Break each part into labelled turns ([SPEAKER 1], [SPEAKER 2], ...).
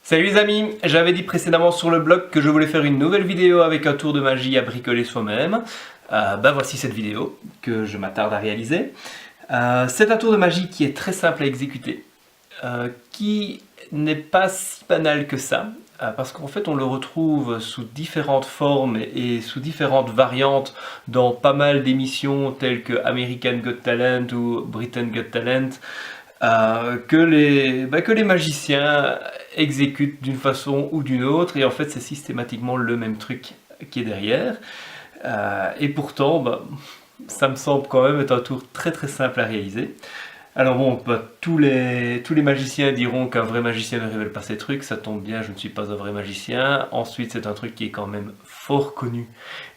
[SPEAKER 1] Salut les amis, j'avais dit précédemment sur le blog que je voulais faire une nouvelle vidéo avec un tour de magie à bricoler soi-même. Voici cette vidéo que je m'attarde à réaliser. C'est un tour de magie qui est très simple à exécuter, qui n'est pas si banal que ça, parce qu'en fait on le retrouve sous différentes formes et sous différentes variantes dans pas mal d'émissions telles que American Got Talent ou Britain Got Talent. Que les magiciens exécutent d'une façon ou d'une autre, et en fait c'est systématiquement le même truc qui est derrière. Et pourtant, ça me semble quand même être un tour très très simple à réaliser. Alors bon, tous les magiciens diront qu'un vrai magicien ne révèle pas ces trucs, ça tombe bien, je ne suis pas un vrai magicien. Ensuite, c'est un truc qui est quand même fort connu,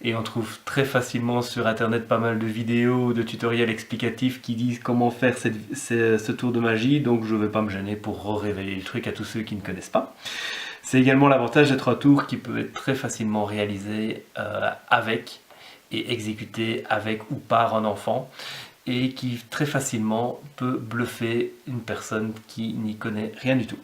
[SPEAKER 1] et on trouve très facilement sur internet pas mal de vidéos, de tutoriels explicatifs qui disent comment faire ce tour de magie, donc je ne vais pas me gêner pour révéler le truc à tous ceux qui ne connaissent pas. C'est également l'avantage d'être un tour qui peut être très facilement réalisé avec et exécuté avec ou par un enfant, et qui très facilement peut bluffer une personne qui n'y connaît rien du tout.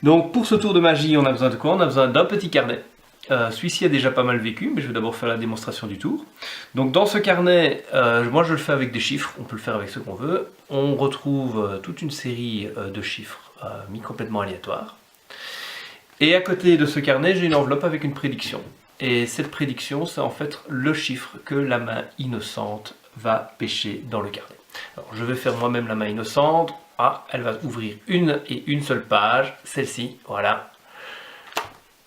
[SPEAKER 1] Donc pour ce tour de magie, on a besoin de quoi? On a besoin d'un petit carnet. Celui-ci a déjà pas mal vécu, mais je vais d'abord faire la démonstration du tour. Donc dans ce carnet, moi je le fais avec des chiffres, on peut le faire avec ce qu'on veut. On retrouve toute une série de chiffres mis complètement aléatoires. Et à côté de ce carnet, j'ai une enveloppe avec une prédiction. Et cette prédiction, c'est en fait le chiffre que la main innocente va pêcher dans le carnet. Alors, je vais faire moi-même la main innocente. Elle va ouvrir une et une seule page, celle-ci, voilà.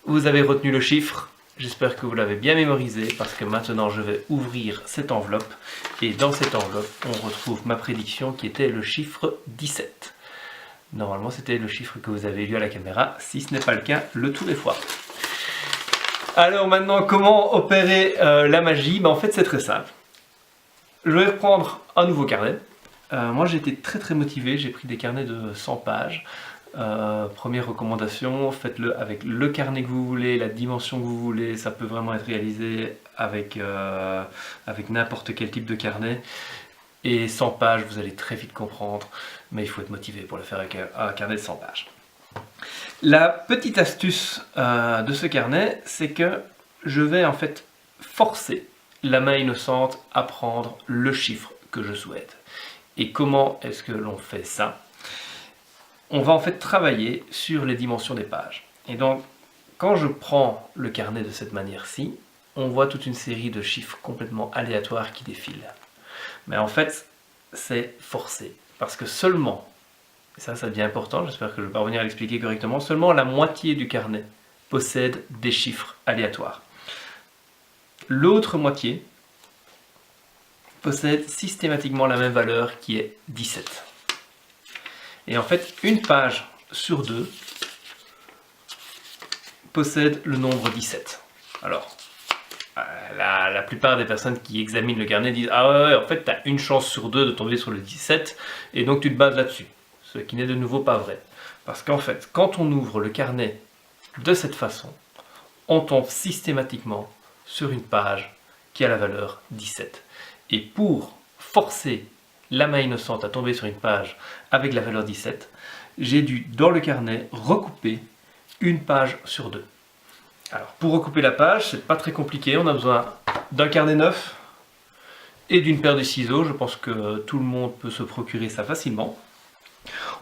[SPEAKER 1] Vous avez retenu le chiffre, j'espère que vous l'avez bien mémorisé, parce que maintenant je vais ouvrir cette enveloppe, et dans cette enveloppe, on retrouve ma prédiction qui était le chiffre 17. Normalement, c'était le chiffre que vous avez lu à la caméra. Si ce n'est pas le cas, le tour est foiré. Alors maintenant, comment opérer la magie? En fait, c'est très simple. Je vais reprendre un nouveau carnet. Moi j'ai été très très motivé, j'ai pris des carnets de 100 pages. Première recommandation, faites-le avec le carnet que vous voulez, la dimension que vous voulez, ça peut vraiment être réalisé avec n'importe quel type de carnet. Et 100 pages, vous allez très vite comprendre, mais il faut être motivé pour le faire avec un carnet de 100 pages. La petite astuce de ce carnet, c'est que je vais en fait forcer la main innocente à prendre le chiffre que je souhaite. Et comment est-ce que l'on fait ça? On va en fait travailler sur les dimensions des pages. Et donc, quand je prends le carnet de cette manière-ci, on voit toute une série de chiffres complètement aléatoires qui défilent. Mais en fait, c'est forcé. Parce que seulement, et ça devient important, j'espère que je vais parvenir à l'expliquer correctement, seulement la moitié du carnet possède des chiffres aléatoires. L'autre moitié possède systématiquement la même valeur qui est 17. Et en fait, une page sur deux possède le nombre 17. Alors, la plupart des personnes qui examinent le carnet disent « Ah ouais, en fait, tu as une chance sur deux de tomber sur le 17, et donc tu te bases là-dessus. » Ce qui n'est de nouveau pas vrai. Parce qu'en fait, quand on ouvre le carnet de cette façon, on tombe systématiquement sur une page qui a la valeur 17. Et pour forcer la main innocente à tomber sur une page avec la valeur 17, j'ai dû, dans le carnet, recouper une page sur deux. Alors, pour recouper la page, c'est pas très compliqué. On a besoin d'un carnet neuf et d'une paire de ciseaux. Je pense que tout le monde peut se procurer ça facilement.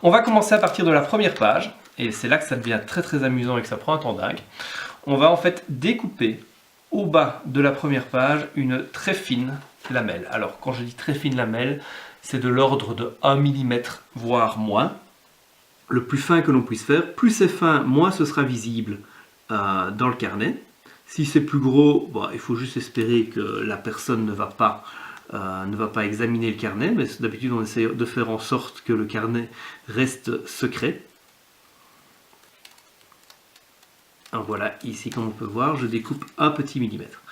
[SPEAKER 1] On va commencer à partir de la première page, et c'est là que ça devient très très amusant et que ça prend un temps dingue. On va en fait découper au bas de la première page une très fine lamelle. Alors quand je dis très fine lamelle, c'est de l'ordre de 1 mm, voire moins. Le plus fin que l'on puisse faire. Plus c'est fin, moins ce sera visible dans le carnet. Si c'est plus gros, il faut juste espérer que la personne ne va pas examiner le carnet, mais d'habitude on essaie de faire en sorte que le carnet reste secret. Alors voilà, ici comme on peut voir, je découpe un petit millimètre.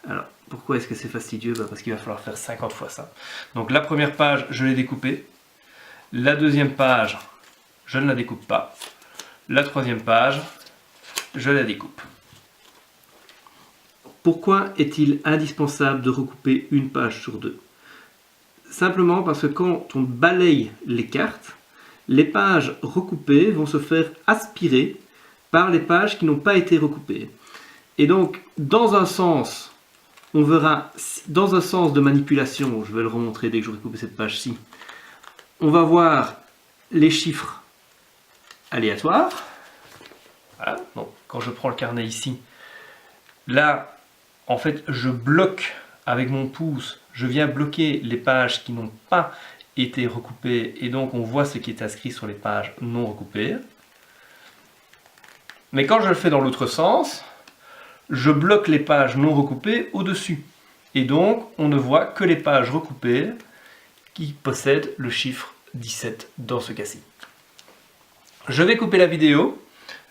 [SPEAKER 1] Alors pourquoi est-ce que c'est fastidieux? Parce qu'il va falloir faire 50 fois ça. Donc la première page, je l'ai découpée. La deuxième page, je ne la découpe pas. La troisième page, je la découpe. Pourquoi est-il indispensable de recouper une page sur deux? Simplement parce que quand on balaye les cartes, les pages recoupées vont se faire aspirer par les pages qui n'ont pas été recoupées. Et donc, dans un sens, on verra, dans un sens de manipulation, je vais le remontrer dès que j'aurai coupé cette page-ci, on va voir les chiffres aléatoires. Voilà, donc quand je prends le carnet ici, là, en fait, je bloque avec mon pouce, je viens bloquer les pages qui n'ont pas été recoupées, et donc on voit ce qui est inscrit sur les pages non recoupées. Mais quand je le fais dans l'autre sens, je bloque les pages non recoupées au-dessus. Et donc, on ne voit que les pages recoupées qui possèdent le chiffre 17 dans ce cas-ci. Je vais couper la vidéo,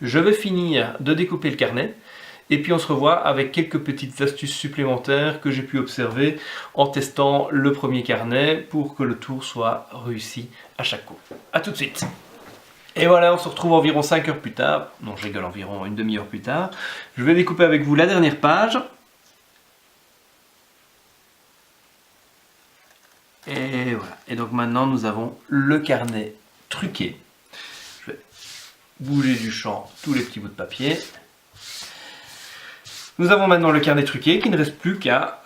[SPEAKER 1] je vais finir de découper le carnet, et puis on se revoit avec quelques petites astuces supplémentaires que j'ai pu observer en testant le premier carnet pour que le tour soit réussi à chaque coup. A tout de suite! Et voilà, on se retrouve environ 5 heures plus tard, non je rigole, environ une demi-heure plus tard. Je vais découper avec vous la dernière page. Et voilà, et donc maintenant nous avons le carnet truqué. Je vais bouger du champ tous les petits bouts de papier. Nous avons maintenant le carnet truqué qui ne reste plus qu'à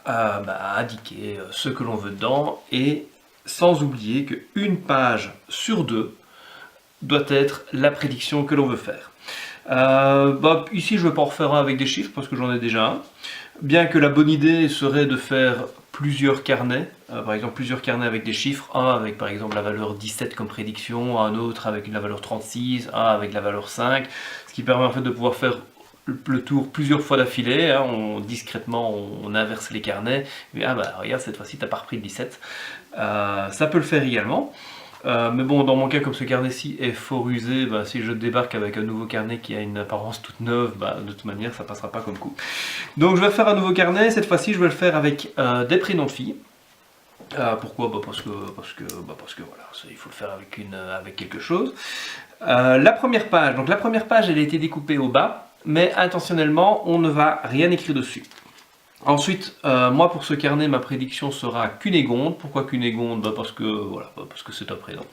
[SPEAKER 1] indiquer ce que l'on veut dedans, et sans oublier qu'une page sur deux doit être la prédiction que l'on veut faire. Ici je ne vais pas en refaire un avec des chiffres parce que j'en ai déjà un. Bien que la bonne idée serait de faire plusieurs carnets, par exemple plusieurs carnets avec des chiffres, un avec par exemple la valeur 17 comme prédiction, un autre avec la valeur 36, un avec la valeur 5, ce qui permet en fait de pouvoir faire le tour plusieurs fois d'affilée, hein, discrètement on inverse les carnets, et regarde cette fois-ci t'as pas repris le 17, ça peut le faire également. Mais bon, dans mon cas, comme ce carnet-ci est fort usé, si je débarque avec un nouveau carnet qui a une apparence toute neuve, de toute manière, ça passera pas comme coup. Donc je vais faire un nouveau carnet, cette fois-ci je vais le faire avec des prénoms de filles. Pourquoi parce que voilà, il faut le faire avec quelque chose. La première page, elle a été découpée au bas, mais intentionnellement, on ne va rien écrire dessus. Ensuite, moi pour ce carnet, ma prédiction sera Cunégonde. Pourquoi Cunégonde? Parce que c'est un prénom.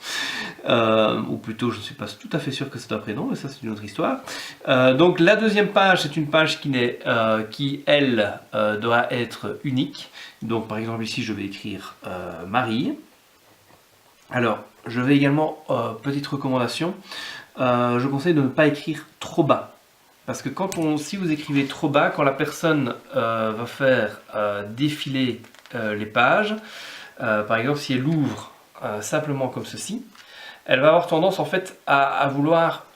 [SPEAKER 1] Ou plutôt, je ne suis pas tout à fait sûr que c'est un prénom, mais ça c'est une autre histoire. Donc la deuxième page, c'est une page qui elle, doit être unique. Donc par exemple ici, je vais écrire Marie. Alors, je vais également, petite recommandation, je conseille de ne pas écrire trop bas. Parce que si vous écrivez trop bas, quand la personne va faire défiler les pages, par exemple si elle ouvre simplement comme ceci, elle va avoir tendance en fait à vouloir,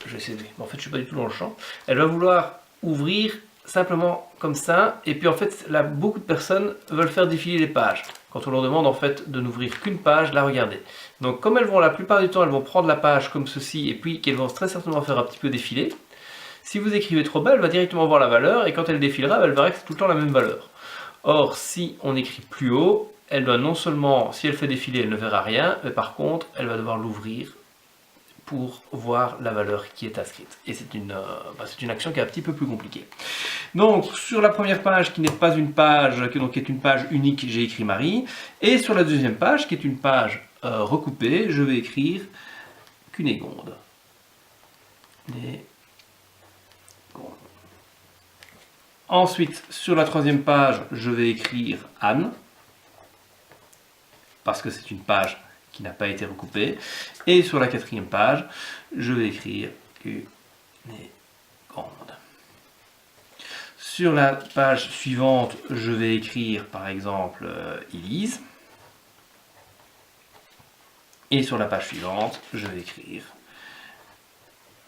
[SPEAKER 1] je vais essayer, en fait je suis pas du tout dans le champ, elle va vouloir ouvrir simplement comme ça, et puis en fait là beaucoup de personnes veulent faire défiler les pages. Quand on leur demande en fait de n'ouvrir qu'une page, la regarder. Donc comme elles vont la plupart du temps, elles vont prendre la page comme ceci, et puis qu'elles vont très certainement faire un petit peu défiler. Si vous écrivez trop bas, elle va directement voir la valeur, et quand elle défilera, elle verra que c'est tout le temps la même valeur. Or, si on écrit plus haut, elle doit non seulement, si elle fait défiler, elle ne verra rien, mais par contre, elle va devoir l'ouvrir pour voir la valeur qui est inscrite. Et c'est une action qui est un petit peu plus compliquée. Donc, sur la première page, qui n'est pas une page, qui est une page unique, j'ai écrit Marie. Et sur la deuxième page, qui est une page recoupée, je vais écrire Cunégonde. Ensuite, sur la troisième page, je vais écrire Anne, parce que c'est une page qui n'a pas été recoupée. Et sur la quatrième page, je vais écrire Cunégonde. Sur la page suivante, je vais écrire par exemple Élise. Et sur la page suivante, je vais écrire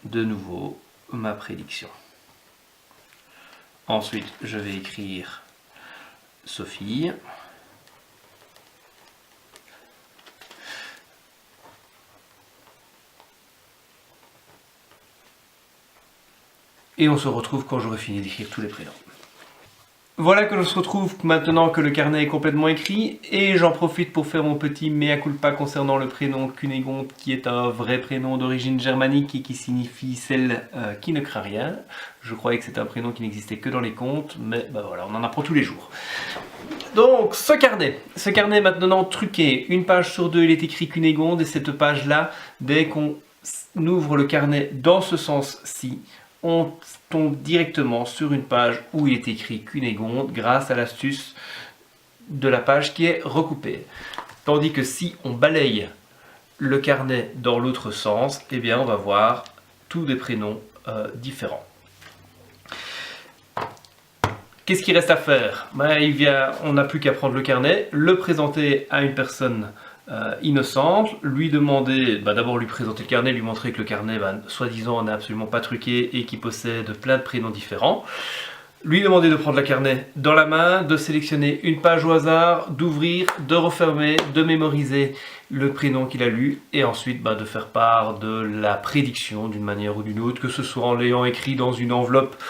[SPEAKER 1] de nouveau ma prédiction. Ensuite, je vais écrire Sophie. Et on se retrouve quand j'aurai fini d'écrire tous les prénoms. Voilà que je se retrouve maintenant que le carnet est complètement écrit, et j'en profite pour faire mon petit mea culpa concernant le prénom Cunégonde, qui est un vrai prénom d'origine germanique et qui signifie celle qui ne craint rien. Je croyais que c'était un prénom qui n'existait que dans les contes, mais voilà, on en apprend tous les jours. Donc ce carnet est maintenant truqué. Une page sur deux il est écrit Cunégonde, et cette page là, dès qu'on ouvre le carnet dans ce sens-ci, on tombe directement sur une page où il est écrit Cunégonde grâce à l'astuce de la page qui est recoupée. Tandis que si on balaye le carnet dans l'autre sens, eh bien on va voir tous des prénoms différents. Qu'est-ce qu'il reste à faire? On n'a plus qu'à prendre le carnet, le présenter à une personne innocente, lui demander, d'abord lui présenter le carnet, lui montrer que le carnet, soi-disant, n'est absolument pas truqué et qu'il possède plein de prénoms différents. Lui demander de prendre le carnet dans la main, de sélectionner une page au hasard, d'ouvrir, de refermer, de mémoriser le prénom qu'il a lu et ensuite de faire part de la prédiction d'une manière ou d'une autre, que ce soit en l'ayant écrit dans une enveloppe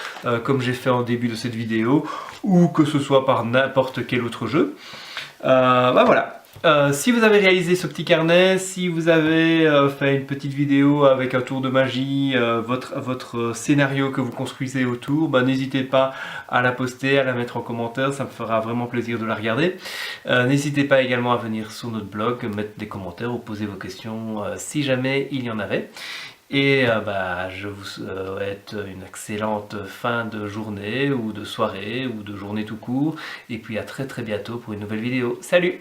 [SPEAKER 1] comme j'ai fait en début de cette vidéo ou que ce soit par n'importe quel autre jeu. Voilà. Si vous avez réalisé ce petit carnet, si vous avez fait une petite vidéo avec un tour de magie, votre scénario que vous construisez autour, n'hésitez pas à la poster, à la mettre en commentaire, ça me fera vraiment plaisir de la regarder. N'hésitez pas également à venir sur notre blog, mettre des commentaires ou poser vos questions si jamais il y en avait. Et je vous souhaite une excellente fin de journée ou de soirée ou de journée tout court. Et puis à très bientôt pour une nouvelle vidéo. Salut!